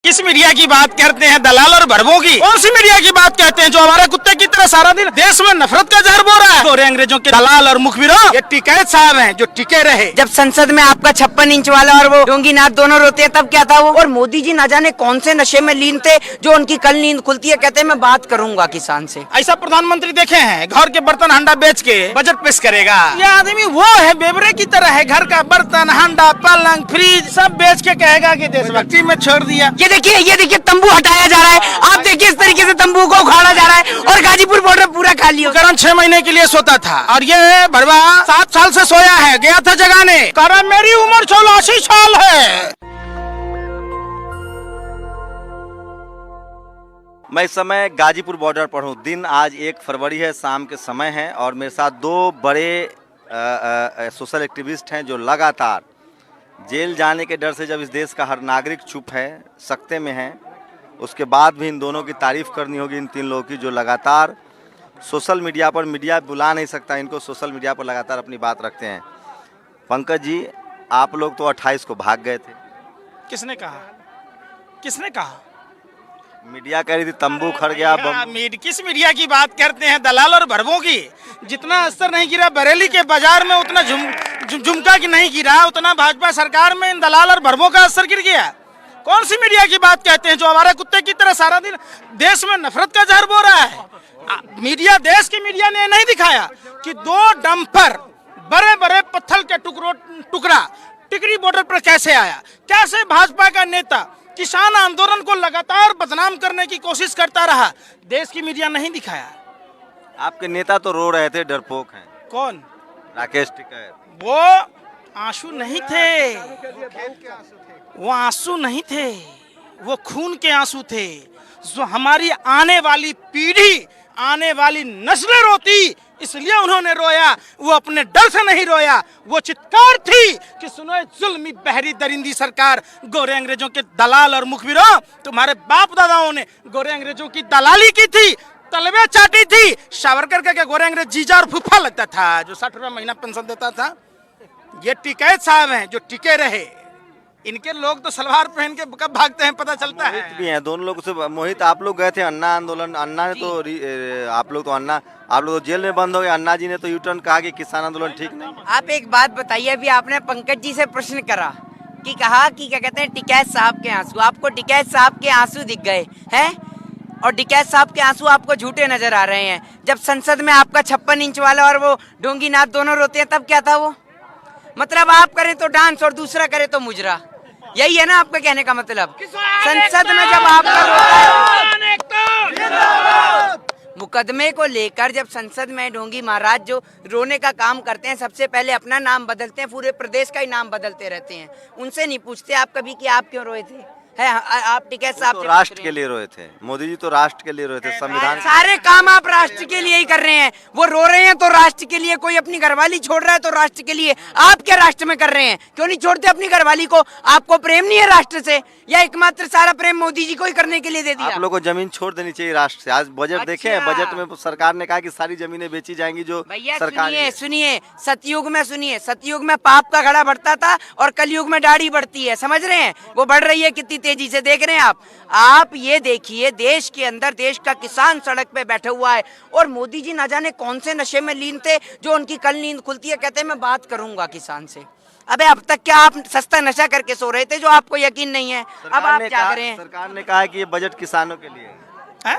किस मीडिया की बात करते हैं, दलाल और भरबों की? कौन सी मीडिया की बात कहते हैं जो हमारे कुत्ते की तरह सारा दिन देश में नफरत का जहर बो रहा है? गोरे अंग्रेजों के दलाल और मुखबिरों, ये टिकैत साहब हैं जो टिके रहे। जब संसद में आपका 56 इंच वाला और वो डोंगीनाथ दोनों रोते हैं, तब क्या था वो? और मोदी जी ना जाने कौन से नशे में लीन थे जो उनकी कल नींद खुलती है, कहते हैं मैं बात करूंगा किसान से। ऐसा प्रधानमंत्री देखे हैं? घर के बर्तन हांडा बेच के बजट पेश करेगा। ये आदमी वो है, बेबरे की तरह है, घर का बर्तन हांडा पलंग फ्रिज सब बेच के कहेगा कि देशभक्ति में छोड़ दिया। ये देखिए तंबू हटाया जा रहा है, आप देखिए इस तरीके से तंबू को उखाड़ा जा रहा है और गाजीपुर बॉर्डर पूरा खाली हो। करण 6 महीने के लिए सोता था और ये भरवा 7 साल से सोया है, गया था जगाने। करण मेरी उम्र 84 साल है। मैं इस समय गाजीपुर बॉर्डर पर हूँ। दिन आज 1 फरवरी है, शाम के समय है और मेरे साथ 2 बड़े सोशल एक्टिविस्ट हैं जो लगातार जेल जाने के डर से, जब इस देश का हर नागरिक चुप है, सख्ते में है, उसके बाद भी इन दोनों की तारीफ करनी होगी, इन 3 लोगों की जो लगातार सोशल मीडिया पर, मीडिया बुला नहीं सकता इनको, सोशल मीडिया पर लगातार अपनी बात रखते हैं। पंकज जी, आप लोग तो 28 को भाग गए थे। किसने कहा? किसने कहा? मीडिया कह रही थी तंबू खड़ गया। किस मीडिया की बात करते हैं, दलाल और भरबों की? जितना असर नहीं गिरा बरेली के बाजार में, उतना झुमका की नहीं गिरा, उतना भाजपा सरकार में इन दलाल और भरबों का असर गिर गया। कौन सी मीडिया की बात कहते हैं जो हमारे कुत्ते की तरह सारा दिन देश में नफरत का जहर बो रहा है? मीडिया, देश की मीडिया ने नहीं दिखाया कि 2 डंपर बड़े बड़े पत्थर के टुकड़ा टिकरी बॉर्डर पर कैसे आया, कैसे भाजपा का नेता किसान आंदोलन को लगातार बदनाम करने की कोशिश करता रहा। देश की मीडिया नहीं दिखाया। आपके नेता तो रो रहे थे, डरपोक हैं। कौन? राकेश टिकैत। वो आंसू नहीं थे, वो आंसू नहीं थे, वो खून के आंसू थे जो हमारी आने वाली पीढ़ी, आने वाली नस्लें रोती, इसलिए उन्होंने रोया। वो अपने डर से नहीं रोया, वो चित्कार थी कि सुनो जुल्मी बहरी दरिंदी सरकार, गोरे अंग्रेजों के दलाल और मुखबिरों, तुम्हारे बाप दादाओं ने गोरे अंग्रेजों की दलाली की थी, तलवे चाटी थी। सावरकर का गोरे अंग्रेज जीजा और फूफा लगता था जो 60 रुपया महीना पेंशन देता था। ये टिकैत साहब हैं जो टिके रहे। इनके लोग तो सलवार पहन के कब भागते हैं पता चलता है। भी हैं दोनों लोग से। मोहित, आप लोग गए थे अन्ना आंदोलन, अन्ना ने तो आप लोग तो जेल में बंद हो गए। अन्ना जी ने तो यूटर्न कहा कि किसान आंदोलन ठीक नहीं। आप एक बात बताइए, अभी आपने पंकज जी से प्रश्न करा कि कहा कि क्या कहते हैं टिकैत साहब के आंसू, आपको टिकैत साहब के आंसू दिख गए हैं और टिकैत साहब के आंसू आपको झूठे नजर आ रहे हैं। जब संसद में आपका 56 इंच वाला और वो डोंगीनाथ दोनों रोते हैं, तब क्या था वो? मतलब आप करें तो डांस और दूसरा करे तो मुजरा, यही है ना आपका कहने का मतलब? संसद में जब आपका मुकदमे को लेकर जब संसद में ढोंगी महाराज जो रोने का काम करते हैं, सबसे पहले अपना नाम बदलते हैं, पूरे प्रदेश का ही नाम बदलते रहते हैं। उनसे नहीं पूछते आप कभी कि आप क्यों रोए थे? है आप टिकैत साहब तो राष्ट्र के लिए रोए थे। मोदी जी तो राष्ट्र के लिए रोए थे। संविधान, सारे काम आप राष्ट्र के लिए ही कर रहे हैं। वो रो रहे हैं तो राष्ट्र के लिए, कोई अपनी घरवाली छोड़ रहा है तो राष्ट्र के लिए। आप क्या राष्ट्र में कर रहे हैं? क्यों नहीं छोड़ते अपनी घरवाली को? आपको प्रेम नहीं है राष्ट्र से, या एकमात्र सारा प्रेम मोदी जी को ही करने के लिए दे दिया? आप लोगों को जमीन छोड़ देनी चाहिए राष्ट्र से। आज बजट देखे हैं, बजट में सरकार ने कहा कि सारी जमीनें बेची जाएंगी जो सरकार। सुनिए, सतयुग में सुनिए, सतयुग में पाप का घड़ा बढ़ता था और कलयुग में दाढ़ी बढ़ती है, समझ रहे हैं? वो बढ़ रही है कितनी तेजी से, देख रहे हैं आप ये देखिए, देश के अंदर देश का किसान सड़क पे बैठा हुआ है और मोदी जी ना जाने कौन से नशे में लीन थे जो उनकी कल नींद खुलती है, कहते हैं मैं बात करूंगा किसान से। अबे अब तक क्या आप सस्ता नशा करके सो रहे थे जो आपको यकीन नहीं है? अब आप क्या करें? सरकार ने कहा कि ये बजट किसानों के लिए है।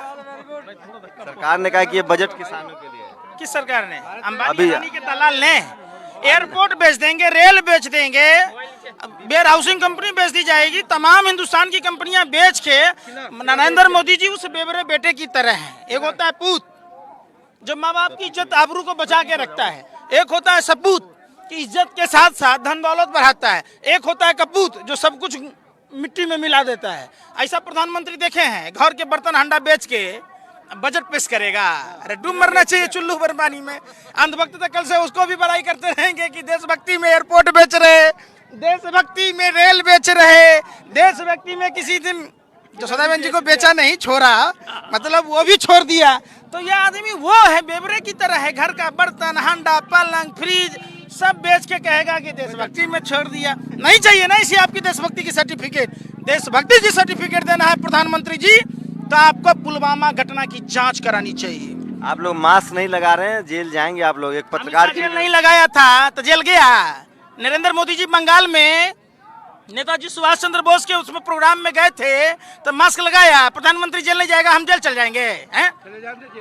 सरकार ने कहा कि ये बजट किसानों के लिए। किस सरकार ने? अंबानी के दलाल ने। एयरपोर्ट बेच देंगे, रेल बेच देंगे, वेयर हाउसिंग कंपनी बेच दी जाएगी, तमाम हिंदुस्तान की कंपनियां बेच के नरेंद्र मोदी जी उस बेबरे बेटे की तरह हैं। एक होता है पूत जो माँ बाप की इज्जत आबरू को बचा के रखता है, एक होता है सपूत कि इज्जत के साथ साथ धन दौलत बढ़ाता है, एक होता है कपूत जो सब कुछ मिट्टी में मिला देता है। ऐसा प्रधानमंत्री देखे हैं? घर के बर्तन हांडा बेच के बजट पेश करेगा। अरे डूब मरना चाहिए चुल्लू भर पानी में। अंधभक्त तो कल से उसको भी बड़ाई करते रहेंगे कि देशभक्ति में एयरपोर्ट बेच रहे, देशभक्ति में रेल बेच रहे, देशभक्ति में किसी दिन जो सदाबेन जी को बेचा नहीं छोड़ा, मतलब वो भी छोड़ दिया। तो ये आदमी वो है, बेबरे की तरह है, घर का बर्तन हांडा पलंग फ्रिज सब बेच के कहेगा कि देशभक्ति में छोड़ दिया। नहीं चाहिए ना इसी आपकी देशभक्ति की सर्टिफिकेट। देशभक्ति की सर्टिफिकेट देना है प्रधानमंत्री जी, तो आपको पुलवामा घटना की जांच करानी चाहिए। आप लोग मास्क नहीं लगा रहे हैं, जेल जाएंगे आप लोग। एक पत्रकार की जेल नहीं लगाया था तो जेल गया। नरेंद्र मोदी जी बंगाल में नेताजी सुभाष चंद्र बोस के उसमें प्रोग्राम में गए थे तो मास्क लगाया। प्रधानमंत्री जेल नहीं जाएगा, हम जेल चल जाएंगे हैं?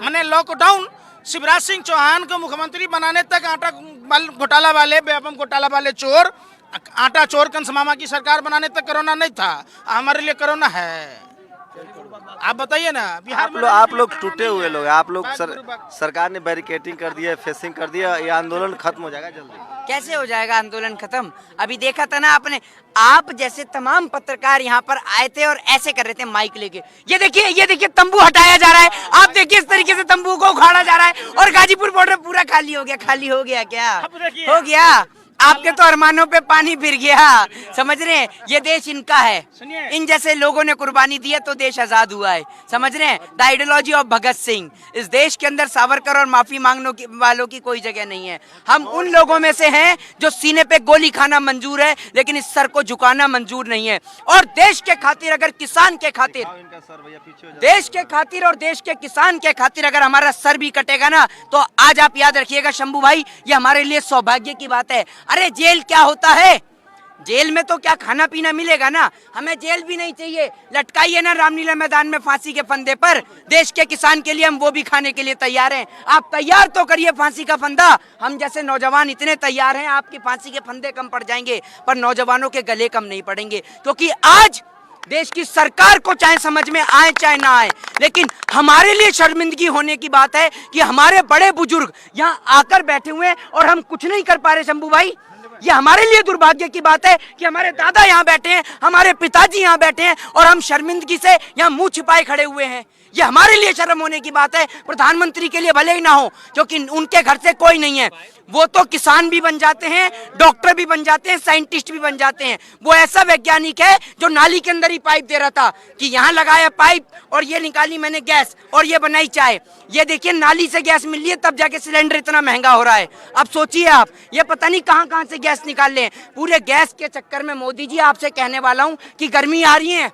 मैंने लॉकडाउन शिवराज सिंह चौहान को मुख्यमंत्री बनाने तक आटा घोटाला वाले, व्यापम घोटाला वाले चोर, आटा चोर कंस मामा की सरकार बनाने तक कोरोना नहीं था। हमारे लिए कोरोना है। आप बताइए ना, बिहार में आप लोग टूटे हुए लोग, आप लोग सरकार ने बैरिकेडिंग कर दिया, फेसिंग कर दिया, ये आंदोलन खत्म हो जाएगा जल्दी। कैसे हो जाएगा आंदोलन खत्म? अभी देखा था ना आपने, आप जैसे तमाम पत्रकार यहाँ पर आए थे और ऐसे कर रहे थे माइक लेके। ये देखिए तंबू हटाया जा रहा है। आप देखिए इस तरीके से तंबू को उखाड़ा जा रहा है और गाजीपुर बॉर्डर पूरा खाली हो गया। खाली हो गया क्या? हो गया। आपके तो अरमानों पे पानी फिर गया। समझ रहे हैं? ये देश इनका है। इन जैसे लोगों ने कुर्बानी दी है तो देश आजाद हुआ है। समझ रहे हैं? The ideology of Bhagat Singh. इस देश के अंदर सावरकर और माफी मांगने वालों की कोई जगह नहीं है। हम उन लोगों में से हैं जो सीने पे गोली खाना मंजूर है लेकिन इस सर को झुकाना मंजूर नहीं है। और देश के खातिर, अगर किसान के खातिर, देश के खातिर और देश के किसान के खातिर अगर हमारा सर भी कटेगा ना, तो आज आप याद रखिएगा शंभू भाई, ये हमारे लिए सौभाग्य की बात है। अरे जेल क्या होता है? जेल में तो क्या खाना पीना मिलेगा ना। हमें जेल भी नहीं चाहिए। लटकाइए ना रामलीला मैदान में फांसी के फंदे पर। देश के किसान के लिए हम वो भी खाने के लिए तैयार हैं। आप तैयार तो करिए फांसी का फंदा। हम जैसे नौजवान इतने तैयार हैं, आपकी फांसी के फंदे कम पड़ जाएंगे पर नौजवानों के गले कम नहीं पड़ेंगे। क्योंकि आज देश की सरकार को चाहे समझ में आए चाहे ना आए, लेकिन हमारे लिए शर्मिंदगी होने की बात है कि हमारे बड़े बुजुर्ग यहाँ आकर बैठे हुए हैं और हम कुछ नहीं कर पा रहे। शंभू भाई, ये हमारे लिए दुर्भाग्य की बात है कि हमारे दादा यहाँ बैठे हैं, हमारे पिताजी यहाँ बैठे हैं और हम शर्मिंदगी से यहाँ मुंह छिपाए खड़े हुए हैं। ये हमारे लिए शर्म होने की बात है। प्रधानमंत्री के लिए भले ही ना हो, क्योंकि उनके घर से कोई नहीं है। वो तो किसान भी बन जाते हैं, डॉक्टर भी बन जाते हैं, साइंटिस्ट भी बन जाते हैं। वो ऐसा वैज्ञानिक है जो नाली के अंदर ही पाइप दे रहा था कि यहाँ लगाया पाइप और ये निकाली मैंने गैस और ये बनाई चाय। ये देखिए नाली से गैस मिल रही है, तब जाके सिलेंडर इतना महंगा हो रहा है। अब सोचिए आप, ये पता नहीं कहाँ से गैस निकाल ले। पूरे गैस के चक्कर में मोदी जी आपसे कहने वाला हूँ कि गर्मी आ रही है,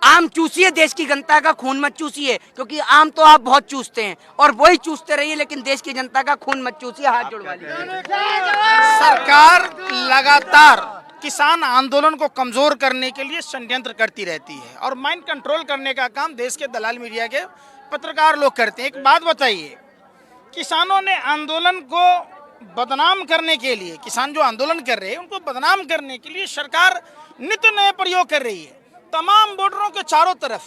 आम चूसिए, देश की जनता का खून मत चूसिए, क्योंकि आम तो आप बहुत चूसते हैं और वही चूसते रहिए, लेकिन देश की जनता का खून मत चूसिए। हाथ जुड़वा लीजिए। सरकार लगातार किसान आंदोलन को कमजोर करने के लिए षड्यंत्र करती रहती है और माइंड कंट्रोल करने का काम देश के दलाल मीडिया के पत्रकार लोग करते हैं। एक बात बताइए, किसानों ने आंदोलन को बदनाम करने के लिए, किसान जो आंदोलन कर रहे हैं उनको बदनाम करने के लिए सरकार नित्य नए प्रयोग कर रही है। तमाम बॉर्डरों के चारों तरफ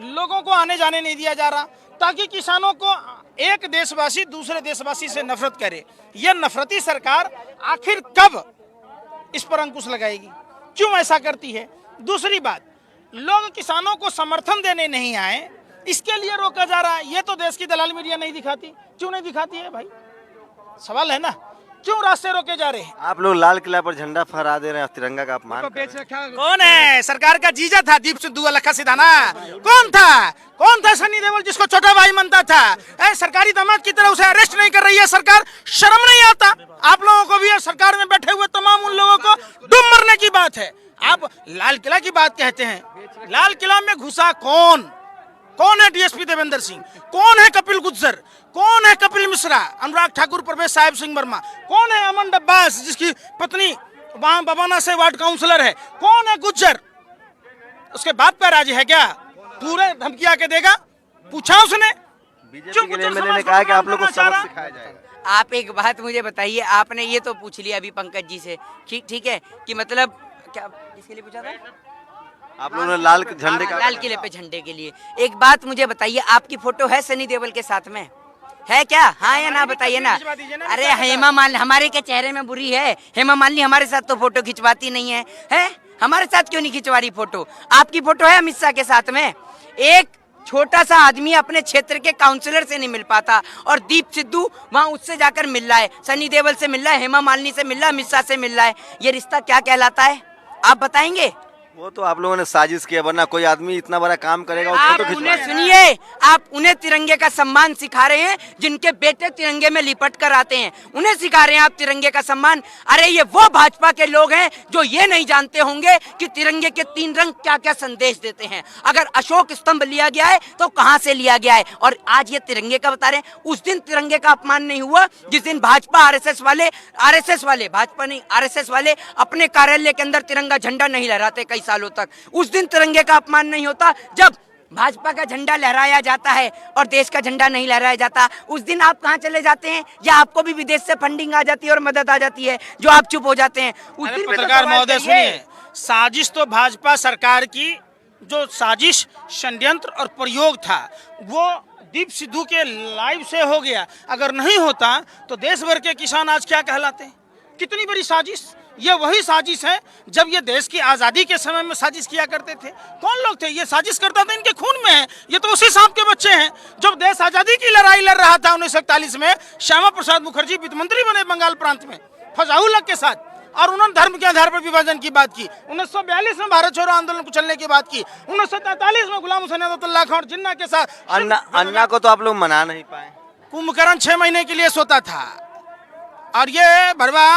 लोगों को आने जाने नहीं दिया जा रहा ताकि किसानों को एक देशवासी दूसरे देशवासी से नफरत करे। यह नफरती सरकार आखिर कब इस पर अंकुश लगाएगी? क्यों ऐसा करती है? दूसरी बात, लोग किसानों को समर्थन देने नहीं आए, इसके लिए रोका जा रहा है। ये तो देश की दलाल मीडिया नहीं दिखाती। क्यों नहीं दिखाती है भाई? सवाल है ना, क्यों रास्ते रोके जा रहे हैं? आप लोग लाल किला पर झंडा फहरा दे रहे हैं, तिरंगा का अपमान कर रहे हैं। कौन है? सरकार का जीजा था दीप सिद्धू अलखा सिधाना। कौन था सनी देओल जिसको छोटा भाई मानता था? सरकारी दामाद की तरह उसे अरेस्ट नहीं कर रही है सरकार। शर्म नहीं आता आप लोगों को भी? सरकार में बैठे हुए तमाम उन लोगों को डूब मरने की बात है। आप लाल किला की बात कहते हैं। लाल किला में घुसा कौन है? डीएसपी देवेंद्र सिंह। कौन है कपिल गुज्जर? कौन है कपिल मिश्रा? अनुराग ठाकुर, प्रवेश साहिब सिंह वर्मा। कौन है अमन अब्बास जिसकी पत्नी वहां बबाना से वार्ड काउंसलर है? कौन है गुज्जर? उसके बाप का राज है क्या? पूरे धमकिया के देगा? पूछा उसने? बीजेपी के एमएलए ने कहा कि आप लोग को सबक सिखाया जाएगा। आप एक बात मुझे बताइए, आपने ये तो पूछ लिया अभी पंकज जी से, ठीक है, कि मतलब क्या किसके लिए पूछा था? आप लोगों ने लाल झंडे का, लाल किले पे झंडे के लिए। एक बात मुझे बताइए, आपकी फोटो है सनी देओल के साथ में? है क्या? हाँ या ना बताइए ना। अरे हेमा मालिनी हमारे के चेहरे में बुरी है? हेमा मालिनी हमारे साथ तो फोटो खिंचवाती नहीं है, हमारे साथ क्यों नहीं खिंचवा रही फोटो? आपकी फोटो है अमित शाह के साथ में? एक छोटा सा आदमी अपने क्षेत्र के काउंसलर से नहीं मिल पाता और दीप सिद्धू वहां उससे जाकर मिल रहा है, सनी देओल से मिल रहा है, हेमा मालिनी से मिल रहा है, अमित शाह से मिल रहा है। ये रिश्ता क्या कहलाता है? आप बताएंगे? वो तो आप लोगों ने साजिश किया, वरना कोई आदमी इतना बड़ा काम करेगा वो आप फोटो उन्हें खिंचवाएगा। सुनिए, आप उन्हें तिरंगे का सम्मान सिखा रहे हैं जिनके बेटे तिरंगे में लिपट कर आते हैं, उन्हें सिखा रहे हैं आप तिरंगे का सम्मान। अरे ये वो भाजपा के लोग हैं जो ये नहीं जानते होंगे कि तिरंगे के 3 रंग क्या क्या संदेश देते हैं। अगर अशोक स्तंभ लिया गया है तो कहां से लिया गया है, और आज ये तिरंगे का बता रहे हैं। उस दिन तिरंगे का अपमान नहीं हुआ जिस दिन भाजपा आरएसएस वाले भाजपा नहीं आरएसएस वाले अपने कार्यालय के अंदर तिरंगा झंडा नहीं लहराते कई सालों तक। उस दिन तिरंगे का अपमान नहीं होता जब भाजपा का झंडा लहराया जाता है और देश का झंडा नहीं लहराया जाता। उस दिन आप कहां चले जाते हैं, या आपको भी विदेश से फंडिंग आ जाती है और मदद आ जाती है जो आप चुप हो जाते हैं। उस दिन पत्रकार महोदय सुनिए, साजिश तो भाजपा सरकार की जो साजिश षड्यंत्र और प्रयोग था वो दीप सिद्धू के लाइव से हो गया। अगर नहीं होता तो देश भर के किसान आज क्या कहलाते? कितनी बड़ी साजिश। ये वही साजिश है जब ये देश की आज़ादी के समय में साजिश किया करते थे। कौन लोग थे ये साजिश करता था? इनके खून में है। ये तो उसी सांप के बच्चे हैं। जब देश आज़ादी की लड़ाई लड़ रहा था 1941 में, श्यामा प्रसाद मुखर्जी वित्त मंत्री बने बंगाल प्रांत में फजाउल्लाह के साथ, और उन्होंने धर्म के आधार पर विभाजन की बात की। 1942 में भारत छोड़ो आंदोलन को चलने की बात की। 1943 में गुलाम हुसैन अब्दुल्ला खान और जिन्ना के साथ अन्ना को तो आप लोग मना नहीं पाए। कुंभकर्ण 6 महीने के लिए सोता था और ये भरवा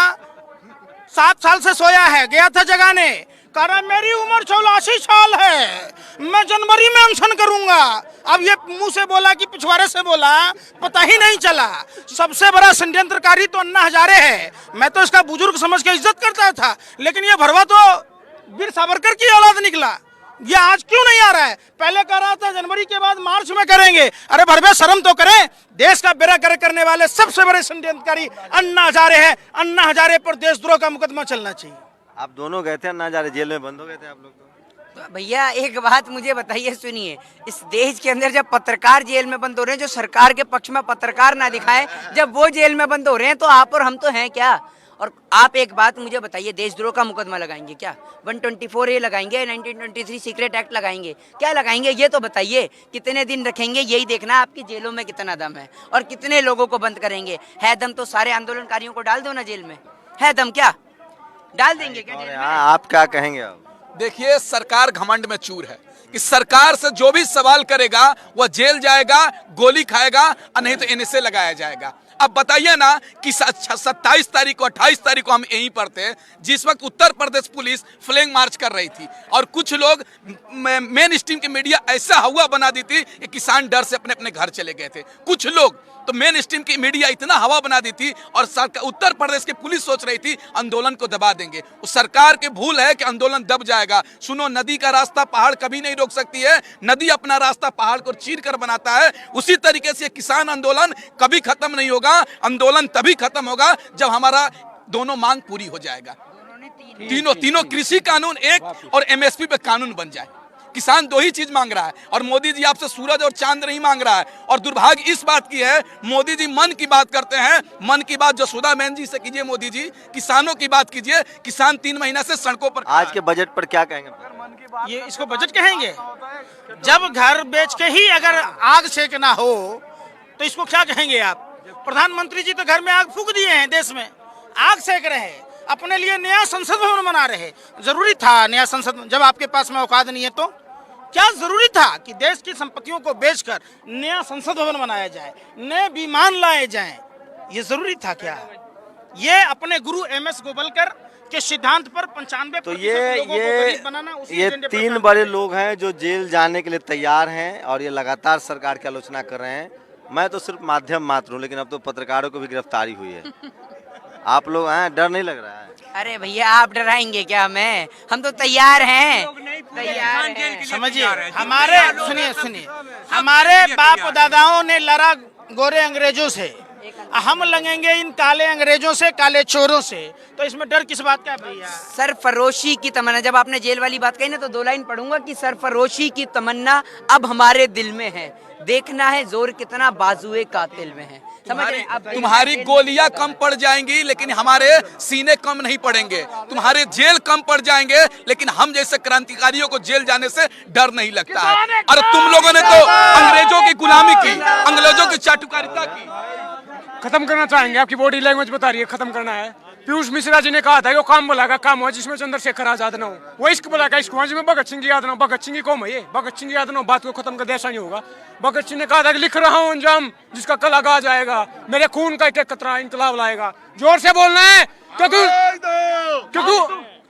7 साल से सोया है। गया था जगाने, कह रहा मेरी उम्र 84 साल है, मैं जनवरी में अनशन करूंगा। अब ये मुंह से बोला कि पिछवाड़े से बोला, पता ही नहीं चला। सबसे बड़ा षड्यंत्रकारी तो अन्ना हजारे है। मैं तो इसका बुजुर्ग समझ के इज्जत करता था, लेकिन ये भरवा तो वीर सावरकर की औलाद निकला। ये आज क्यों नहीं आ रहा है? पहले कह रहा था जनवरी के बाद मार्च में करेंगे। अरे भरवे शर्म तो करें। देश का बेड़ा गर्क करने वाले सबसे बड़े षड्यंत्रकारी अन्ना हजारे हैं। अन्ना हजारे पर देशद्रोह का मुकदमा चलना चाहिए। आप दोनों गए थे अन्ना हजारे, जेल में बंद हो गए थे आप लोग तो। भैया एक बात मुझे बताइए, सुनिए, इस देश के अंदर जब पत्रकार जेल में बंद हो रहे हैं, जो सरकार के पक्ष में पत्रकार ना दिखाए, जब वो जेल में बंद हो रहे हैं तो आप और हम तो हैं क्या? और आप एक बात मुझे बताइए, देशद्रोह का मुकदमा लगाएंगे क्या? 124A लगाएंगे, 1923 सीक्रेट एक्ट लगाएंगे, क्या लगाएंगे ये तो बताइए। कितने दिन रखेंगे यही देखना, आपकी जेलों में कितना दम है और कितने लोगों को बंद करेंगे। है दम तो सारे आंदोलनकारियों को डाल दो ना जेल में। है दम क्या डाल देंगे क्या जेल में? आप क्या कहेंगे अब? देखिए, सरकार घमंड में चूर है कि सरकार से जो भी सवाल करेगा वह जेल जाएगा, गोली खाएगा, और नहीं तो एनएसए लगाया जाएगा। अब बताइए ना कि 27 तारीख को 28 तारीख को हम यहीं पर थे, जिस वक्त Uttar Pradesh police flag march कर रही थी और कुछ लोग मेन स्ट्रीम की मीडिया ऐसा हवा बना दी थी कि किसान डर से अपने अपने घर चले गए थे। कुछ लोग तो मेन स्ट्रीम की मीडिया इतना हवा बना दी थी और उत्तर प्रदेश की पुलिस सोच रही थी आंदोलन को दबा देंगे। उस सरकार की भूल है कि आंदोलन दब जाएगा। सुनो, नदी का रास्ता पहाड़ कभी नहीं रोक सकती है। नदी अपना रास्ता पहाड़ को चीर कर बनाता है। उसी तरीके से किसान आंदोलन कभी खत्म नहीं होगा। आंदोलन तभी खत्म होगा जब हमारा दोनों मांग पूरी हो जाएगा। तीनों कृषि कानून एक और एमएसपी पे कानून बन जाए। किसान 2 ही चीज मांग रहा है और मोदी जी आपसे सूरज और चांद नहीं मांग रहा है। और दुर्भाग्य इस बात की है, मोदी जी मन की बात करते हैं। मन की बात जसोदा बहन जी से कीजिए, मोदी जी किसानों की बात कीजिए। किसान 3 महीना से सड़कों पर। आज के बजट पर क्या कहेंगे? ये इसको बजट कहेंगे? जब घर बेच के ही अगर आग सेकना हो तो इसको क्या कहेंगे आप? प्रधानमंत्री जी तो घर में आग फूंक दिए हैं, देश में आग सेक रहे हैं, अपने लिए नया संसद भवन बना रहे। जरूरी था नया संसद? जब आपके पास में औकात नहीं है तो क्या जरूरी था कि देश की संपत्तियों को बेचकर नया संसद भवन बनाया जाए, नए विमान लाए जाएं? ये जरूरी था क्या? ये अपने गुरु MS गोवलकर के सिद्धांत पर 95% तो लोगों को गरीब बनाना, उसी ये एजेंडे पर 3 काम बड़े कर लोग हैं जो जेल जाने के लिए तैयार हैं और ये लगातार सरकार की आलोचना कर रहे हैं। मैं तो सिर्फ माध्यम मात्र हूँ, लेकिन अब तो पत्रकारों को भी गिरफ्तारी हुई है। आप लोग हैं, डर नहीं लग रहा है? अरे भैया आप डराएंगे क्या हमें? हम तो तैयार हैं, तैयार हैं। समझिए, हमारे सुनिए हमारे बाप दादाओं ने लड़ा गोरे अंग्रेजों से, हम लगेंगे इन काले अंग्रेजों से, काले चोरों से। तो इसमें डर किस बात का है भैया? सरफरोशी की तमन्ना, जब आपने जेल वाली बात कही ना तो 2 लाइन पढ़ूंगा कि सरफरोशी की तमन्ना अब हमारे दिल में है, देखना है जोर कितना बाजुए कातिल में है। समझ रहे हैं? अब तुम्हारी गोलियां कम पड़ जाएंगी लेकिन हमारे सीने कम नहीं पड़ेंगे। तुम्हारे जेल कम पड़ जाएंगे लेकिन हम जैसे क्रांतिकारियों को जेल जाने से डर नहीं लगता है। और तुम लोगों ने तो अंग्रेजों की गुलामी की, अंग्रेजों की चाटुकारिता की। खत्म करना चाहेंगे? आपकी बॉडी लैंग्वेज बता रही है खत्म करना है। पीयूष मिश्रा जी ने कहा था कि वो काम बुलाएगा काम हुआ जिसमें चंद्रशेखर आजाद ना हो, वो इश्क बुलाएगा इश्क हुआ जिसमें भगत सिंह की याद ना हो। भगत सिंह की कौम है ये, भगत सिंह की याद ना हो, बात को खत्म कर दे, ऐसा नहीं होगा। भगत सिंह ने कहा था कि लिख रहा हूँ अंजाम जिसका कल आगाज आएगा, मेरे खून का एक एक कतरा इंकलाब लाएगा। जोर से बोलना है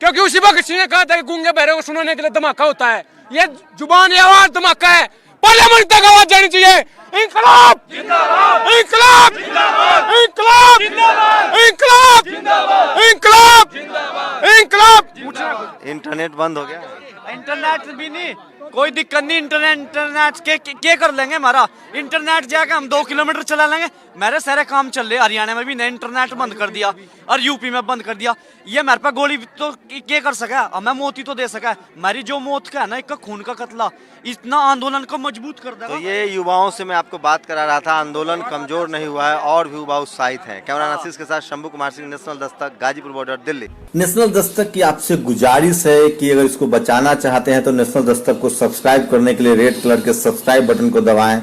क्योंकि उसी भगत सिंह ने कहा था कि गूंगे बहरे को सुनाने के लिए धमाका होता है, ये जुबान आवाज धमाका है, पार्लियामेंट तक आवाज जानी चाहिए। इंकलाब जिंदाबाद, इंकलाब जिंदाबाद, इंकलाब जिंदाबाद, इंकलाब जिंदाबाद, इंकलाब जिंदाबाद, इंकलाब। इंटरनेट बंद हो गया। इंटरनेट भी नहीं, कोई दिक्कत नहीं। इंटरनेट के कर लेंगे हमारा इंटरनेट जाके हम 2 किलोमीटर चला लेंगे। मेरे सारे काम चल रहे, हरियाणा में भी ने इंटरनेट बंद कर दिया और यूपी में बंद कर दिया। ये मेरे पे गोली तो क्या कर सका, अब मैं मौत ही तो दे सका। मेरी जो मौत का है ना, एक खून का कतला इतना आंदोलन को मजबूत कर देगा। तो ये युवाओं से मैं आपको बात करा रहा था, आंदोलन कमजोर नहीं हुआ है और भी युवा उत्साहित हैं। कैमरा नसीस के साथ Shambhu Kumar Singh, national Dastak, Ghazipur border, Delhi. National Dastak की आपसे गुजारिश है कि अगर इसको बचाना चाहते हैं तो नेशनल दस्तक को सब्सक्राइब करने के लिए रेड कलर के सब्सक्राइब बटन को दबाएं,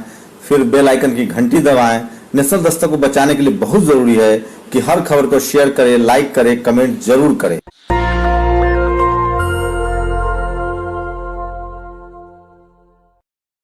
फिर बेल आइकन की घंटी दबाएं। नेशनल दस्तक को बचाने के लिए बहुत जरूरी है कि हर खबर को शेयर करें, लाइक करें, कमेंट जरूर करें।